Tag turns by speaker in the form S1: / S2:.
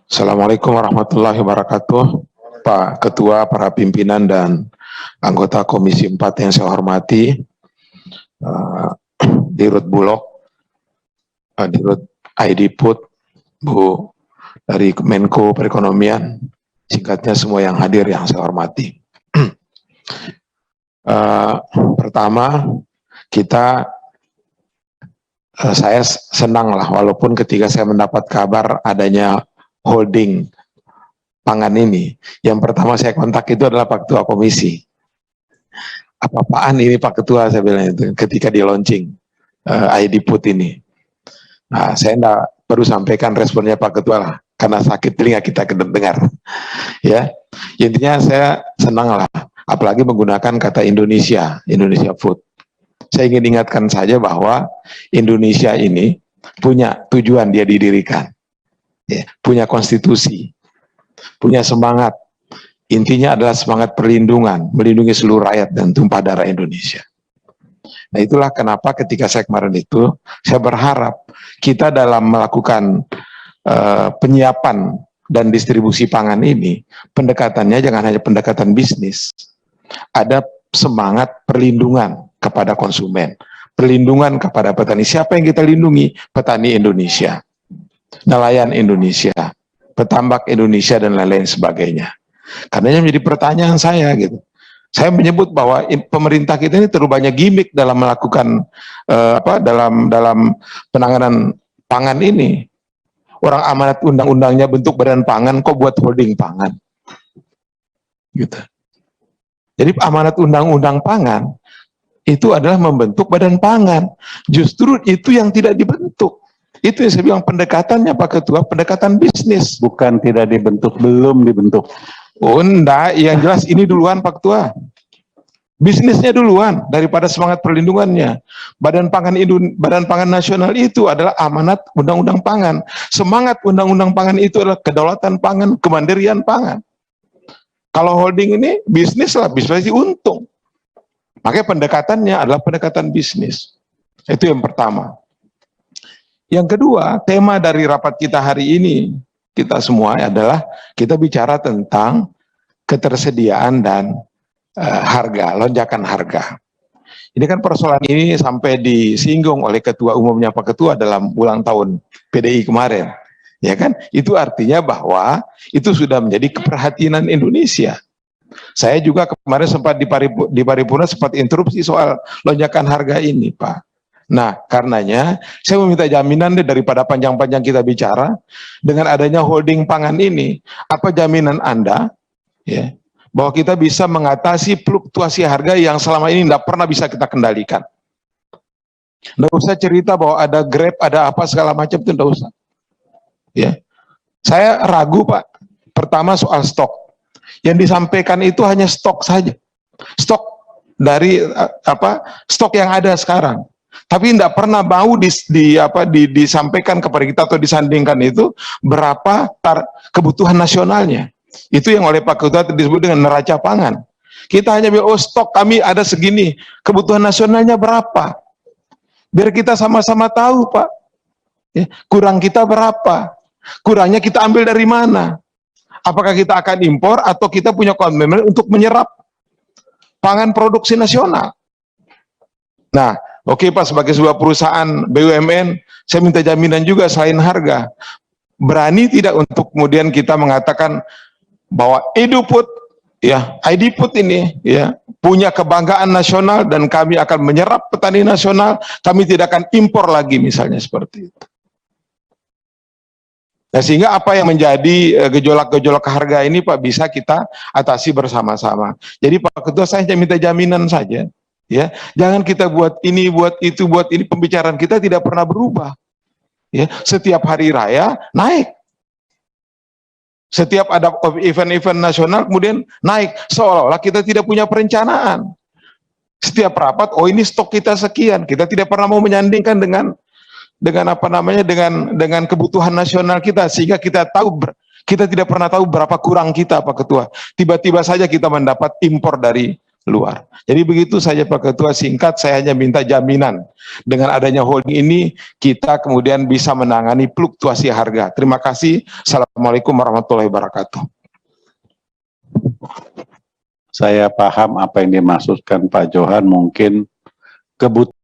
S1: Assalamualaikum warahmatullahi wabarakatuh. Pak Ketua, para pimpinan dan anggota Komisi 4 yang saya hormati, Dirut Bulog, Dirut ID Put, Bu dari Menko Perekonomian, singkatnya semua yang hadir yang saya hormati. Pertama, saya senang lah, walaupun ketika saya mendapat kabar adanya holding pangan ini, yang pertama saya kontak itu adalah Pak Ketua Komisi. Apa-apaan ini Pak Ketua, saya bilang itu ketika di launching ID Put ini. Nah, saya enggak perlu sampaikan responnya Pak Ketua lah, karena sakit telinga kita dengar. Ya, intinya saya senang lah, apalagi menggunakan kata Indonesia Food. Saya ingin ingatkan saja bahwa Indonesia ini punya tujuan dia didirikan, ya, punya konstitusi, punya semangat. Intinya adalah semangat perlindungan, melindungi seluruh rakyat dan tumpah darah Indonesia. Nah, itulah kenapa ketika saya kemarin itu, saya berharap kita dalam melakukan penyiapan dan distribusi pangan ini, pendekatannya jangan hanya pendekatan bisnis, ada semangat perlindungan kepada konsumen, perlindungan kepada petani. Siapa yang kita lindungi? Petani Indonesia, nelayan Indonesia, petambak Indonesia, dan lain-lain sebagainya. Karena yang menjadi pertanyaan saya gitu, saya menyebut bahwa pemerintah kita ini terlalu banyak gimmick dalam melakukan dalam penanganan pangan ini. Orang amanat undang-undangnya bentuk badan pangan, kok buat holding pangan, gitu. Jadi amanat undang-undang pangan itu adalah membentuk badan pangan. Justru itu yang tidak dibentuk. Itu yang saya bilang pendekatannya Pak Ketua, pendekatan bisnis.
S2: Bukan tidak dibentuk, belum dibentuk.
S1: Oh enggak, yang jelas ini duluan Pak Ketua. Bisnisnya duluan daripada semangat perlindungannya. Badan Pangan Nasional itu adalah amanat undang-undang pangan. Semangat undang-undang pangan itu adalah kedaulatan pangan, kemandirian pangan. Kalau holding ini bisnis lah, bisnis untung. Makanya pendekatannya adalah pendekatan bisnis. Itu yang pertama. Yang kedua, tema dari rapat kita hari ini, kita semua adalah kita bicara tentang ketersediaan dan harga, lonjakan harga. Ini kan persoalan ini sampai disinggung oleh Ketua Umumnya Pak Ketua dalam ulang tahun PDI kemarin. Ya kan? Itu artinya bahwa itu sudah menjadi keperhatian Indonesia. Saya juga kemarin sempat di paripurna sempat interupsi soal lonjakan harga ini, Pak. Nah, karenanya saya meminta jaminan daripada panjang-panjang kita bicara, dengan adanya holding pangan ini, apa jaminan Anda ya, bahwa kita bisa mengatasi fluktuasi harga yang selama ini tidak pernah bisa kita kendalikan. Nggak usah cerita bahwa ada Grab, ada apa segala macam, itu nggak usah. Ya, saya ragu Pak. Pertama soal stok, yang disampaikan itu hanya stok saja, stok dari stok yang ada sekarang. Tapi tidak pernah mau disampaikan kepada kita atau disandingkan itu berapa kebutuhan nasionalnya. Itu yang oleh Pak Ketua disebut dengan neraca pangan. Kita hanya bilang, oh stok kami ada segini, kebutuhan nasionalnya berapa? Biar kita sama-sama tahu Pak, ya, kurang kita berapa? Kurangnya kita ambil dari mana? Apakah kita akan impor atau kita punya komitmen untuk menyerap pangan produksi nasional? Nah, oke Pak, sebagai sebuah perusahaan BUMN, saya minta jaminan juga selain harga. Berani tidak untuk kemudian kita mengatakan bahwa ID Put ini ya punya kebanggaan nasional dan kami akan menyerap petani nasional, kami tidak akan impor lagi misalnya seperti itu. Nah, sehingga apa yang menjadi gejolak-gejolak harga ini Pak bisa kita atasi bersama-sama. Jadi Pak Ketua, saya hanya minta jaminan saja, ya, jangan kita buat ini, buat itu, buat ini, pembicaraan kita tidak pernah berubah. Ya, setiap hari raya naik, setiap ada event-event nasional kemudian naik, seolah-olah kita tidak punya perencanaan. Setiap rapat, oh ini stok kita sekian, kita tidak pernah mau menyandingkan dengan kebutuhan nasional kita, sehingga kita tidak pernah tahu berapa kurang kita Pak Ketua. Tiba-tiba saja kita mendapat impor dari luar. Jadi begitu saja Pak Ketua, singkat saya hanya minta jaminan dengan adanya holding ini kita kemudian bisa menangani fluktuasi harga. Terima kasih. Assalamualaikum warahmatullahi wabarakatuh.
S2: Saya paham apa yang dimaksudkan Pak Johan, mungkin kebutuhan